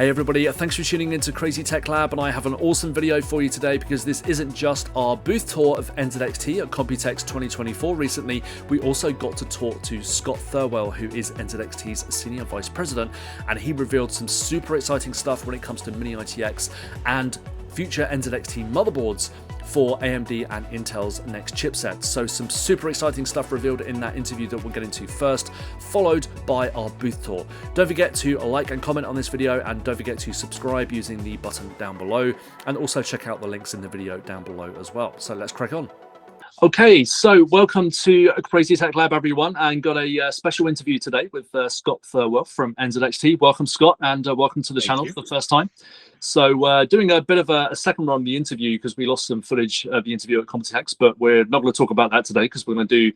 Hey everybody, thanks for tuning into Crazy Tech Lab, and I have an awesome video for you today because this isn't just our booth tour of NZXT at Computex 2024 recently, we also got to talk to Scot Thirwell, who is NZXT's Senior Vice President, and he revealed some super exciting stuff when it comes to mini-ITX and future NZXT motherboards for AMD and Intel's next chipsets. So some super exciting stuff revealed in that interview that we'll get into first, followed by our booth tour. Don't forget to like and comment on this video, and don't forget to subscribe using the button down below, and also check out the links in the video down below as well. So let's crack on. Okay, so welcome to Crazy Tech Lab, everyone, and got a special interview today with Scot Thirwell from NZXT. Welcome, Scott, and welcome to the channel for the first time. So doing a bit of a second run of the interview because we lost some footage of the interview at Computex, but we're not going to talk about that today because we're going to do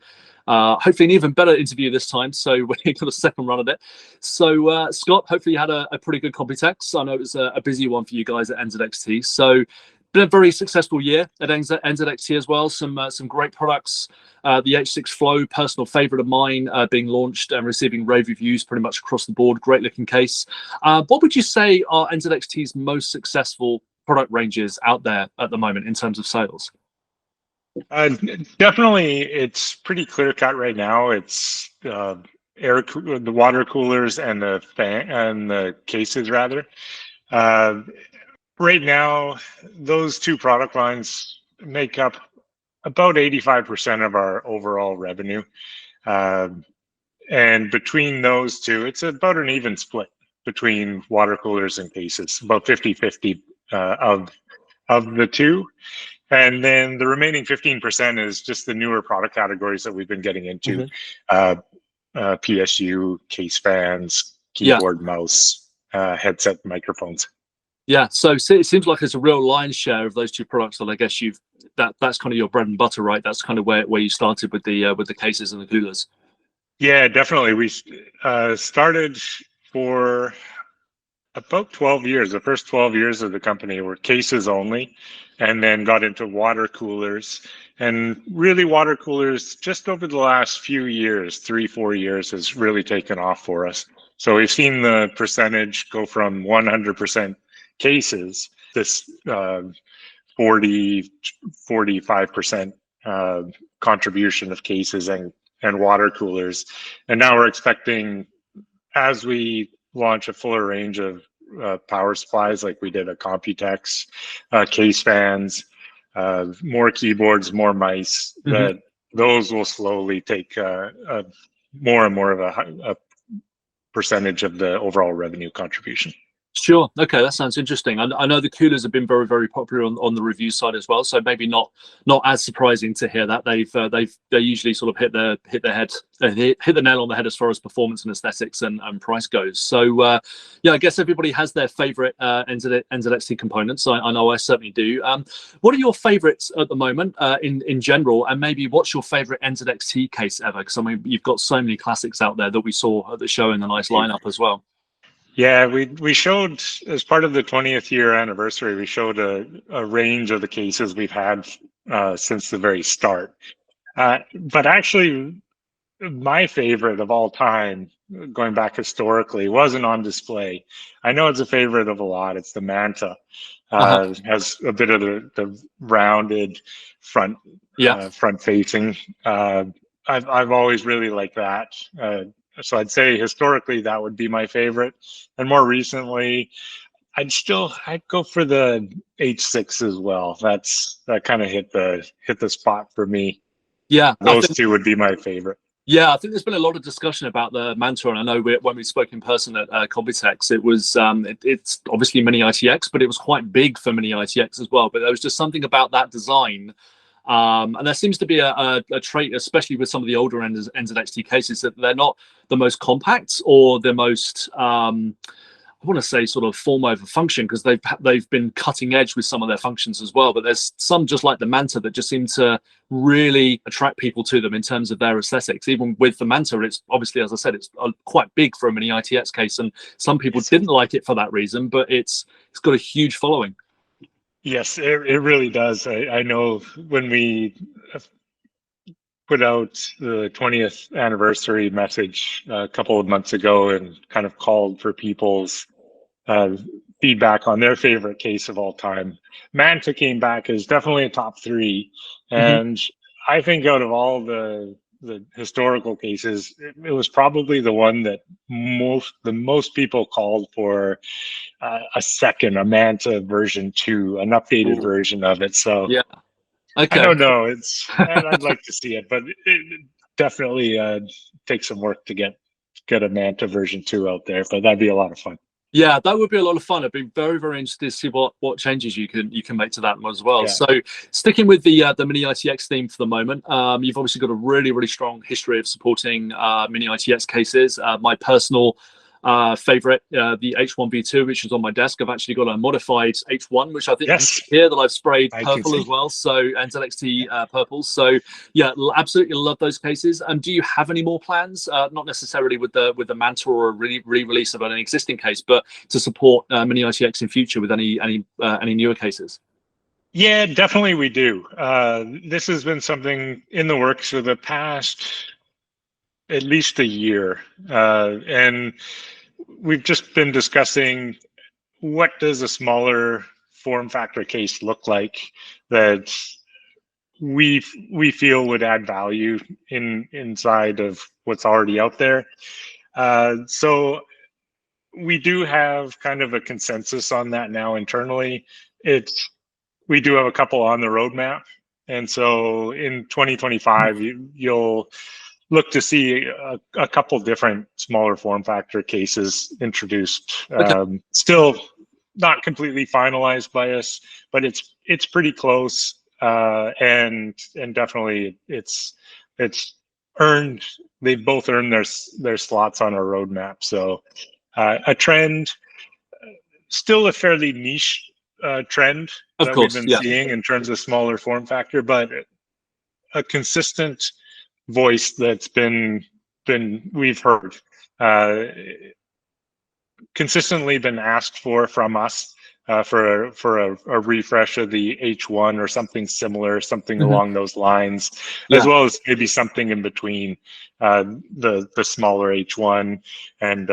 hopefully an even better interview this time. So we're got a second run of it. So Scott, hopefully you had a pretty good Computex. I know it was a busy one for you guys at NZXT. So been a very successful year at NZXT as well. Some great products. The H6 Flow, personal favorite of mine, being launched and receiving rave reviews pretty much across the board. Great looking case. What would you say are NZXT's most successful product ranges out there at the moment in terms of sales? Definitely, it's pretty clear cut right now. It's the water coolers and the fan and the cases rather. Right now, those two product lines make up about 85% of our overall revenue. And between those two, it's about an even split between water coolers and cases, about 50-50 of the two. And then the remaining 15% is just the newer product categories that we've been getting into. PSU, case fans, keyboard, mouse, headset, microphones. Yeah, so it seems like it's a real lion's share of those two products that I guess that's kind of your bread and butter, right? That's kind of where you started with the cases and the coolers. Yeah, definitely. We started for about 12 years. The first 12 years of the company were cases only, and then got into water coolers. And really water coolers just over the last few years, 3-4 years, has really taken off for us. So we've seen the percentage go from 100% cases, this 40-45% contribution of cases and water coolers. And now we're expecting, as we launch a fuller range of power supplies like we did at Computex, case fans, more keyboards, more mice, that those will slowly take more and more of a percentage of the overall revenue contribution. Sure. Okay, that sounds interesting. I know the coolers have been very, very popular on the review side as well. So maybe not as surprising to hear that they usually sort of hit the nail on the head as far as performance and aesthetics and price goes. So yeah, I guess everybody has their favorite NZXT components. I know I certainly do. What are your favorites at the moment in general, and maybe what's your favorite NZXT case ever? Because I mean, you've got so many classics out there that we saw at the show in the nice lineup as well. Yeah, we showed, as part of the 20th year anniversary, we showed a range of the cases we've had since the very start. But actually, my favorite of all time, going back historically, wasn't on display. I know it's a favorite of a lot. It's the Manta. It has a bit of the rounded front, front facing. I've always really liked that. So I'd say historically that would be my favorite, and more recently, I'd go for the H6 as well. That kind of hit the spot for me. Yeah, those two would be my favorite. Yeah, I think there's been a lot of discussion about the Manta, and I know when we spoke in person at Computex, it was it's obviously mini-ITX, but it was quite big for mini-ITX as well. But there was just something about that design. And there seems to be a trait, especially with some of the older NZXT cases, that they're not the most compact or the most, I want to say, sort of form over function, because they've been cutting edge with some of their functions as well. But there's some just like the Manta that just seem to really attract people to them in terms of their aesthetics. Even with the Manta, it's obviously, as I said, it's quite big for a mini-ITX case, and some people didn't like it for that reason, but it's got a huge following. Yes, it really does. I know when we put out the 20th anniversary message a couple of months ago and kind of called for people's feedback on their favorite case of all time. Manta came back as definitely a top 3, Hmm. and I think out of all the historical cases, it was probably the one that the most people called for a Manta version 2, an updated Ooh. version of it. So Yeah. I Okay. don't know. I'd like to see it, but it definitely takes some work to get a Manta version 2 out there. But that'd be a lot of fun. Yeah, that would be a lot of fun. I'd be very, very interested to see what changes you can make to that one as well. Yeah. So, sticking with the mini-ITX theme for the moment, you've obviously got a really, really strong history of supporting mini-ITX cases. My personal favorite, the H1 V2, which is on my desk. I've actually got a modified H1, which I think you can Yes, see here, that I've sprayed I can purple see. as well. So NZXT purple. So yeah, absolutely love those cases. Do you have any more plans? Not necessarily with the Manta or a re-release of an existing case, but to support mini-ITX in future with any newer cases? Yeah, definitely we do. This has been something in the works for the past at least a year, and we've just been discussing what does a smaller form factor case look like that we feel would add value inside of what's already out there. So we do have kind of a consensus on that now internally. We do have a couple on the roadmap, and so in 2025 you'll look to see a couple different smaller form factor cases introduced. Okay. Still not completely finalized by us, but it's pretty close, and definitely it's earned. They've both earned their slots on our roadmap. So a trend, still a fairly niche trend Of that we've course, been yeah. seeing in terms of smaller form factor, but a consistent voice that's been we've heard consistently been asked for from us, for a refresh of the H1 or something similar, something Hmm. along those lines, as Yeah. well as maybe something in between the smaller H1 and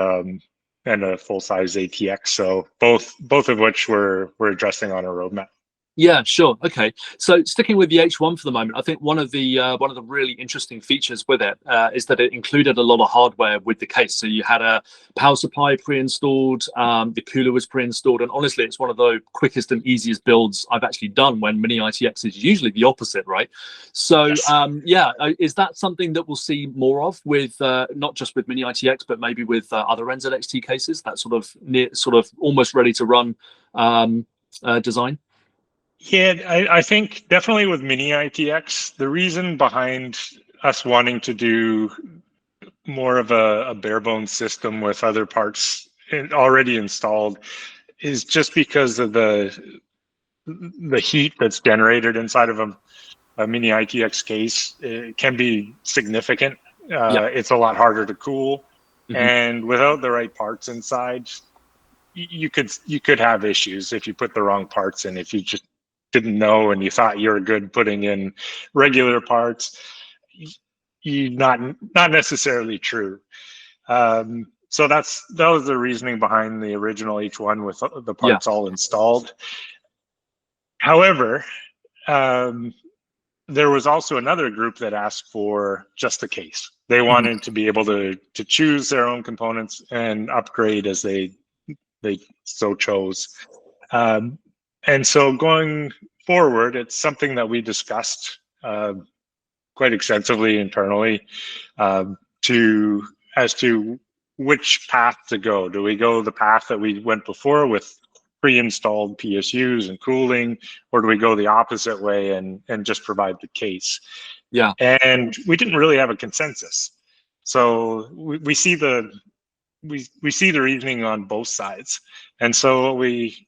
a full size ATX. So both of which we're addressing on our roadmap. Yeah, sure. Okay. So sticking with the H1 for the moment, I think one of the really interesting features with it is that it included a lot of hardware with the case. So you had a power supply pre-installed, the cooler was pre-installed, and honestly, it's one of the quickest and easiest builds I've actually done, when mini-ITX is usually the opposite, right? So Yes. yeah, is that something that we'll see more of with not just with mini-ITX, but maybe with other NZXT cases, that sort of almost ready to run design? Yeah, I think definitely with mini-ITX, the reason behind us wanting to do more of a bare bones system with other parts already installed is just because of the heat that's generated inside of a mini-ITX case. It can be significant. Yeah. It's a lot harder to cool, Hmm. and without the right parts inside, you could have issues if you put the wrong parts in. If you just didn't know and you thought you were good putting in regular parts, you not necessarily true. So that was the reasoning behind the original H1 with the Yeah. parts all installed. However, there was also another group that asked for just the case. They Mhm. wanted to be able to choose their own components and upgrade as they so chose. And so going forward, it's something that we discussed quite extensively internally, to as to which path to go. Do we go the path that we went before with pre-installed PSUs and cooling, or do we go the opposite way and just provide the case? Yeah. And we didn't really have a consensus. So we see the reasoning on both sides. And so what we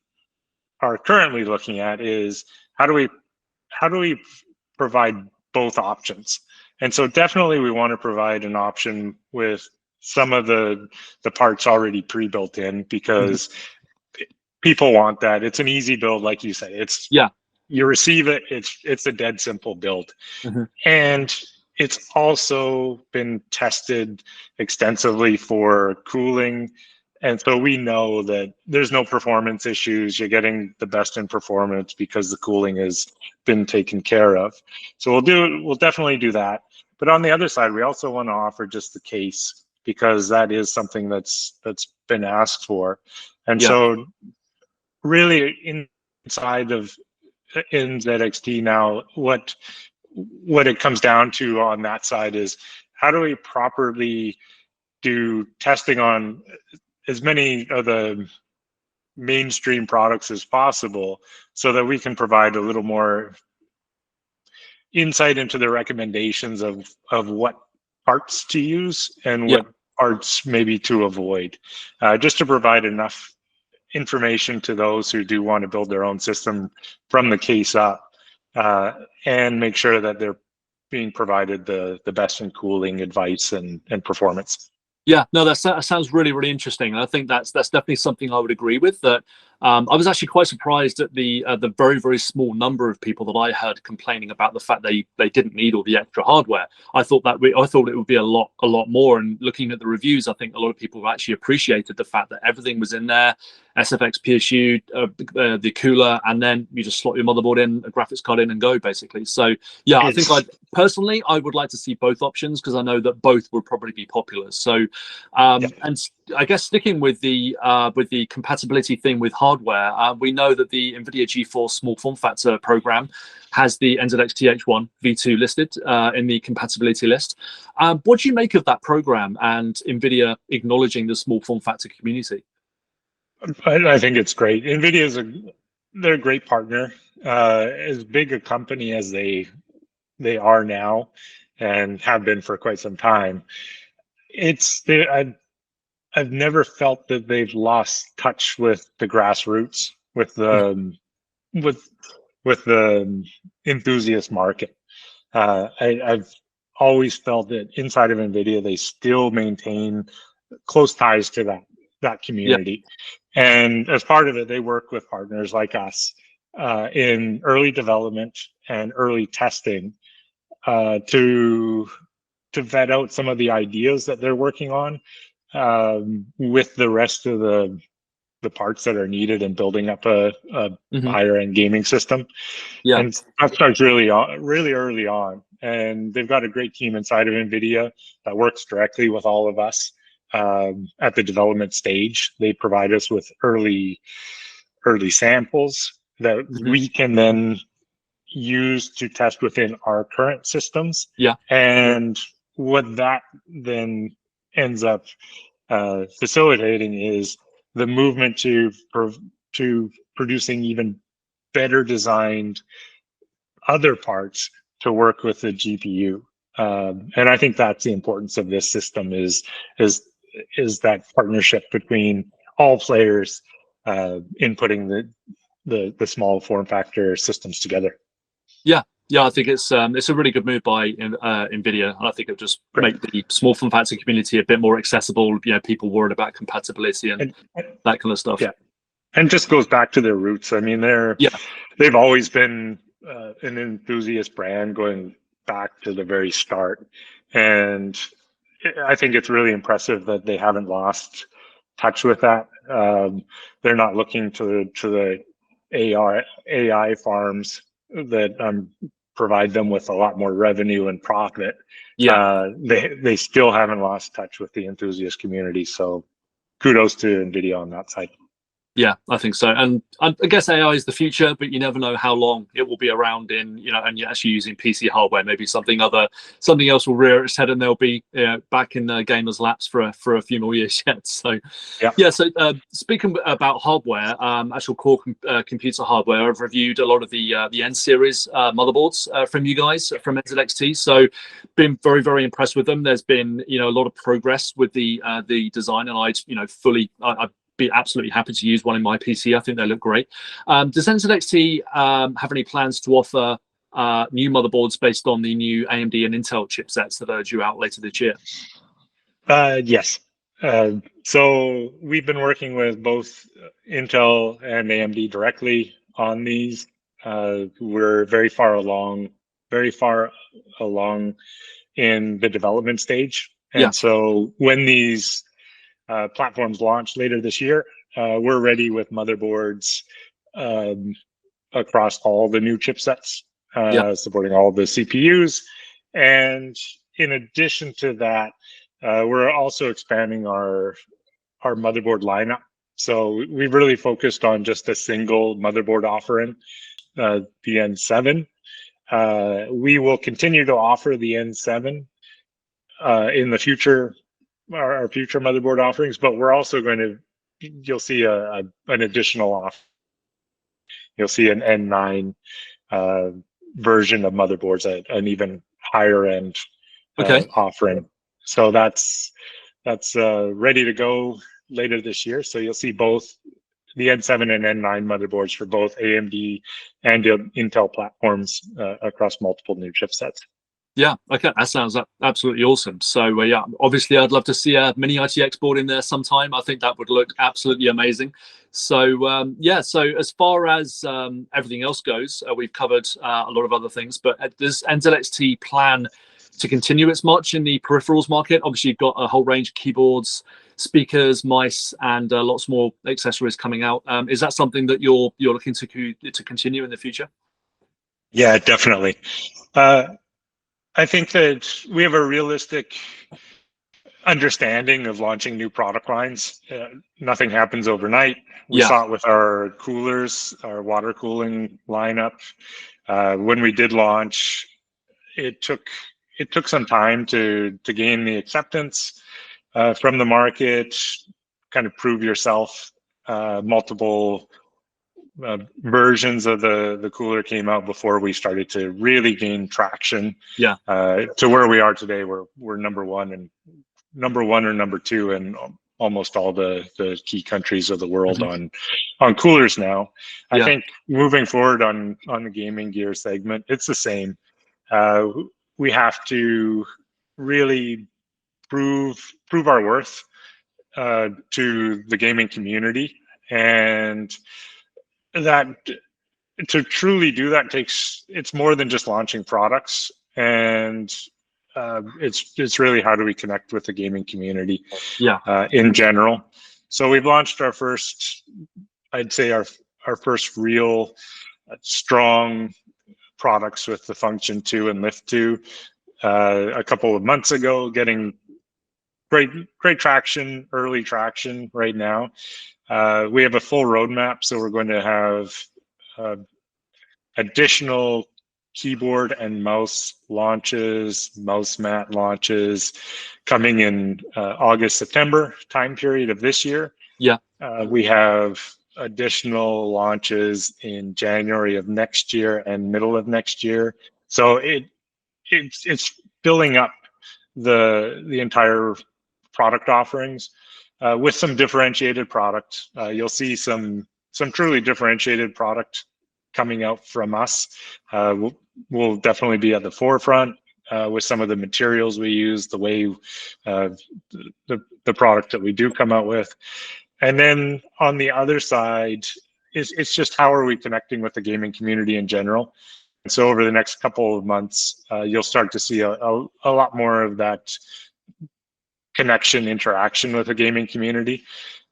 are currently looking at is how do we provide both options? And so definitely we want to provide an option with some of the parts already pre-built in, Mhm. because people want that. It's an easy build, like you say. Yeah. You receive it, it's a dead simple build. Mhm. And it's also been tested extensively for cooling And so we know that there's no performance issues. You're getting the best in performance because the cooling has been taken care of. So we'll definitely do that. But on the other side, we also want to offer just the case, because that is something that's been asked for. And so really inside of NZXT now, what it comes down to on that side is, how do we properly do testing on as many of the mainstream products as possible, so that we can provide a little more insight into the recommendations of what parts to use and what parts maybe to avoid, just to provide enough information to those who do want to build their own system from the case up, and make sure that they're being provided the best in cooling advice and performance. Yeah, no, that sounds really, really interesting. And I think that's definitely something I would agree with. That I was actually quite surprised at the very, very small number of people that I heard complaining about the fact they didn't need all the extra hardware. I thought it would be a lot more. And looking at the reviews, I think a lot of people have actually appreciated the fact that everything was in there. SFX PSU, the cooler, and then you just slot your motherboard in, a graphics card in, and go, basically. So yeah, I think I would like to see both options, because I know that both would probably be popular. So and I guess sticking with the compatibility thing with hardware, we know that the Nvidia GeForce small form factor program has the NZXT H1 V2 listed in the compatibility list. What do you make of that program and Nvidia acknowledging the small form factor community? I think it's great. Nvidia they're a great partner. As big a company as they are now, and have been for quite some time, I've never felt that they've lost touch with the grassroots, with the enthusiast market. I've always felt that inside of Nvidia, they still maintain close ties to that community. And as part of it, they work with partners like us in early development and early testing to vet out some of the ideas that they're working on with the rest of the parts that are needed in building up a higher end gaming system. And that starts really early on. And they've got a great team inside of Nvidia that works directly with all of us at the development stage. They provide us with early samples that we can then use to test within our current systems. And what that then ends up facilitating is the movement to producing even better designed other parts to work with the GPU. And I think that's the importance of this system, is that partnership between all players in putting the small form factor systems together. Yeah, I think it's a really good move by Nvidia, and I think it'll just make the small form factor community a bit more accessible. You know, people worried about compatibility and that kind of stuff. Yeah, and just goes back to their roots. I mean, they've always been an enthusiast brand going back to the very start, and I think it's really impressive that they haven't lost touch with that. They're not looking to the AI farms that provide them with a lot more revenue and profit. They still haven't lost touch with the enthusiast community. So kudos to Nvidia on that side. Yeah, I think so. And I guess AI is the future, but you never know how long it will be around in, and you're actually using PC hardware. Maybe something else will rear its head, and they'll be back in the gamers' laps for a few more years yet. So so speaking about hardware, actual core computer hardware, I've reviewed a lot of the N series motherboards from you guys from NZXT. So been very, very impressed with them. There's been a lot of progress with the design, and I'd be absolutely happy to use one in my PC. I think they look great. Does NZXT have any plans to offer new motherboards based on the new AMD and Intel chipsets that are due out later this year? Yes. So we've been working with both Intel and AMD directly on these. We're very far along in the development stage. And so when these platforms launch later this year, we're ready with motherboards across all the new chipsets, supporting all the CPUs. And in addition to that, we're also expanding our motherboard lineup. So we've really focused on just a single motherboard offering, the N7. We will continue to offer the N7 in the future, our future motherboard offerings, but we're also going to, you'll see an additional off. You'll see an N9 version of motherboards at an even higher end offering. So that's ready to go later this year. So you'll see both the N7 and N9 motherboards for both AMD and Intel platforms across multiple new chipsets. Yeah, okay, that sounds absolutely awesome. So yeah, obviously I'd love to see a mini-ITX board in there sometime. I think that would look absolutely amazing. So yeah, so as far as everything else goes, we've covered a lot of other things, but does NZXT plan to continue its march in the peripherals market? Obviously you've got a whole range of keyboards, speakers, mice, and lots more accessories coming out. Is that something that you're looking to continue in the future? Yeah, definitely. I think that we have a realistic understanding of launching new product lines. Nothing happens overnight. We saw it with our coolers, our water cooling lineup. When we did launch, it took some time to gain the acceptance from the market, kind of prove yourself. Multiple versions of the cooler came out before we started to really gain traction. To where we are today, we're number one or number two in almost all the key countries of the world on coolers now. I think moving forward on the gaming gear segment, it's the same. We have to really prove our worth to the gaming community, and that to truly do that it's more than just launching products, and it's really how do we connect with the gaming community in general. So we've launched our first, I'd say our first real strong products with the Function 2 and Lift 2 a couple of months ago, getting great traction, early traction right now. We have a full roadmap, so we're going to have additional keyboard and mouse launches, mouse mat launches coming in August, September time period of this year. We have additional launches in January of next year and middle of next year. So it's building up the entire product offerings with some differentiated product. You'll see some truly differentiated product coming out from us. We'll definitely be at the forefront with some of the materials we use, the way the product that we do come out with. And then on the other side, it's just how are we connecting with the gaming community in general. And so over the next couple of months, you'll start to see a lot more of that connection, interaction with the gaming community.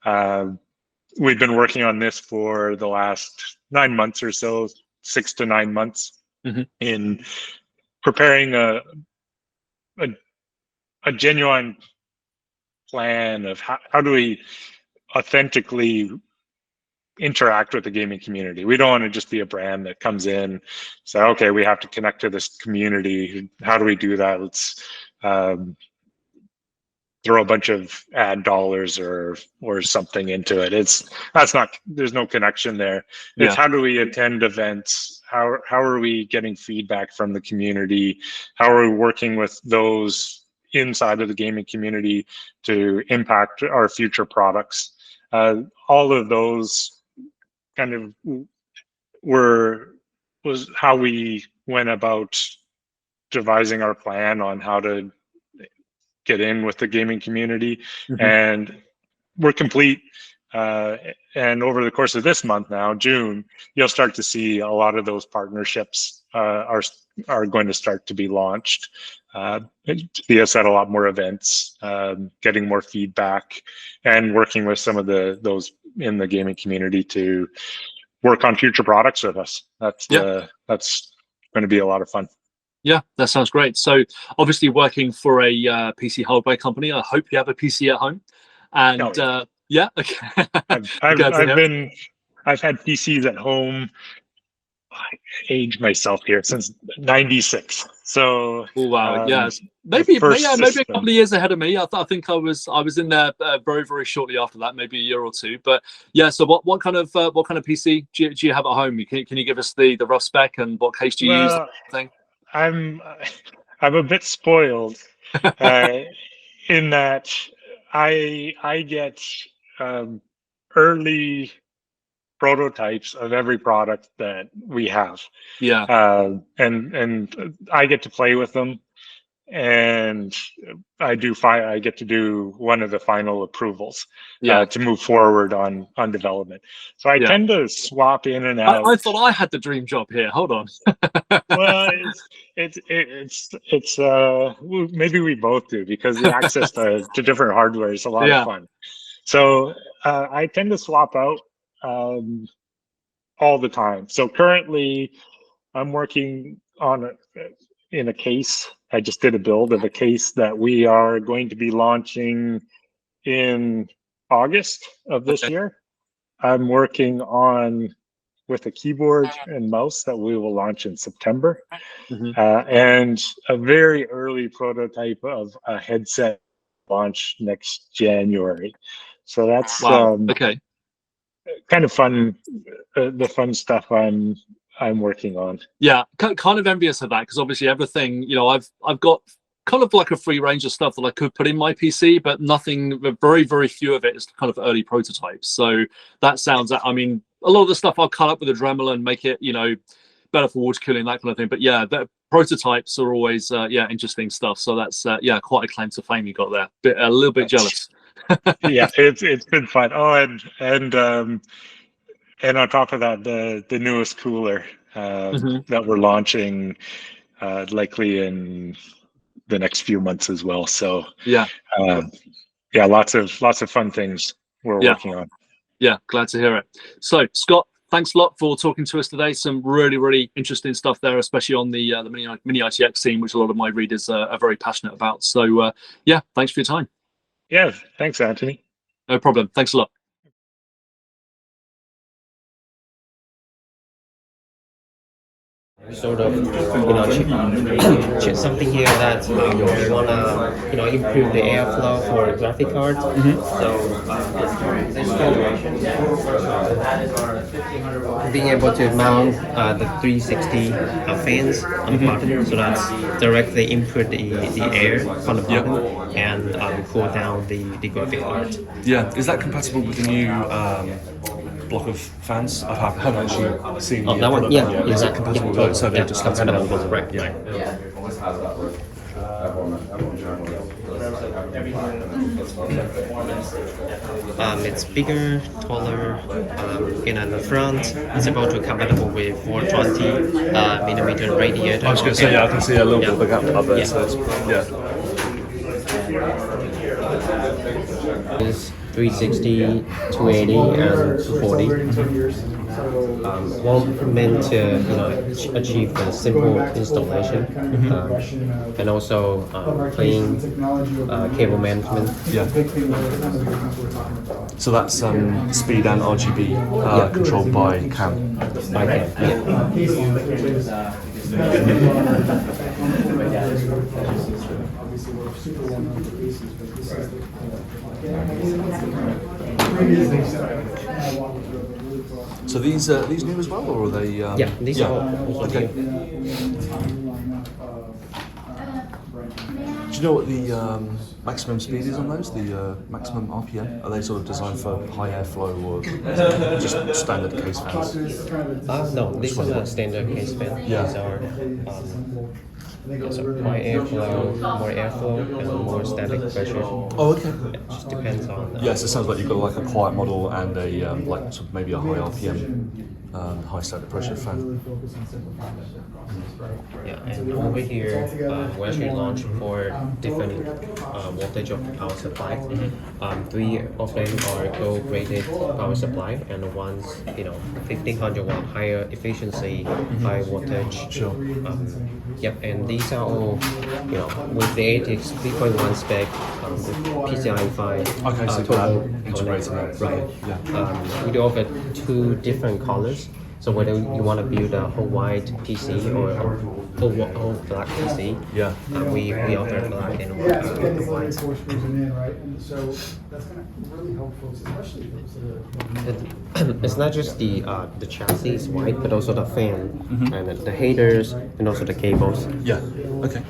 We've been working on this for the last 9 months or so, 6 to 9 months, in preparing a genuine plan of how do we authentically interact with the gaming community. We don't want to just be a brand that comes in, say, okay, we have to connect to this community. How do we do that? Let's throw a bunch of ad dollars or something into it. There's no connection there. It's how do we attend events? How are we getting feedback from the community? How are we working with those inside of the gaming community to impact our future products? All of those kind of was how we went about devising our plan on how to get in with the gaming community. And we're complete. And over the course of this month now, June, you'll start to see a lot of those partnerships are going to start to be launched. see us at a lot more events, getting more feedback, and working with some of those in the gaming community to work on future products with us. That's going to be a lot of fun. Yeah, that sounds great. So obviously working for a PC hardware company, I hope you have a PC at home. And yeah, okay. I've had PCs at home. I aged myself here since '96. So wow, yes, maybe a couple of years ahead of me. I think I was in there very, very shortly after that, maybe a year or two. But yeah, so what kind of PC do you have at home? Can you give us the rough spec and what case do you use? Thing? I'm a bit spoiled in that I get early prototypes of every product that we have. Yeah. And I get to play with them, and I get to do one of the final approvals to move forward on development. So I tend to swap in and out. I thought I had the dream job here. Hold on. Well, it's maybe we both do, because the access to different hardware is a lot of fun. So I tend to swap out all the time. So currently I'm working on in a case. I just did a build of a case that we are going to be launching in August of this year. I'm working on with a keyboard and mouse that we will launch in September, and a very early prototype of a headset launch next January. So that's kind of fun, the fun stuff I'm working on. Yeah, kind of envious of that, because obviously everything, I've got kind of like a free range of stuff that I could put in my PC, but nothing, very, very few of it is kind of early prototypes. So that sounds, I mean, a lot of the stuff I'll cut up with a Dremel and make it, better for water cooling, that kind of thing. But yeah, the prototypes are always, interesting stuff. So that's, quite a claim to fame you got there. A little bit jealous. Yeah, it's been fun. Oh, and on top of that, the newest cooler that we're launching likely in the next few months as well. So lots of fun things we're working on. Yeah, glad to hear it. So Scott, thanks a lot for talking to us today. Some really, really interesting stuff there, especially on the mini-ITX scene, which a lot of my readers are very passionate about. So thanks for your time. Yeah, thanks, Anthony. No problem. Thanks a lot. Sort of, something here that we want to, improve the airflow for graphic cards. So being able to mount the 360 fans on the bottom, so that's directly input the air from the bottom and cool down the graphic card. Yeah, is that compatible with the new block of fans? I haven't actually seen that one. Yeah, is that compatible with those? So they're just compatible with right. Yeah. It's bigger, taller, and on the front, it's about to compatible with 420 millimeter radiator. I was going to say, I can see a little bit of a gap up there. So It's 360, 280, and 240. One meant to achieve the simple installation and also clean cable management. Yeah. So that's speed and RGB controlled by CAN. By CAN. So these new as well, or are they? These are all okay. Do you know what the maximum speed is on those? The maximum RPM? Are they sort of designed for high airflow or just standard case fans? No, these are not standard case fans. Yeah. These are high airflow, more airflow, and more static pressure. Oh, okay. It just depends on. Yes, it sounds like you've got like a quiet model and a like sort of maybe a high RPM high static pressure fan. Yeah, and over here, we actually launched 4 different voltage of power supply. 3 of them are gold rated power supply, and the one's 1500 watt higher efficiency, high voltage. Sure. Yep, and these are all with the ATX 3.1 spec, with PCIe 5. Okay, so total integrating that. right. Yeah. We do offer 2 different colors. So whether you want to build a whole white PC or a whole black PC, Yeah. we offer black and white. It's not just the chassis is white, but also the fan and the headers and also the cables. Yeah. Okay.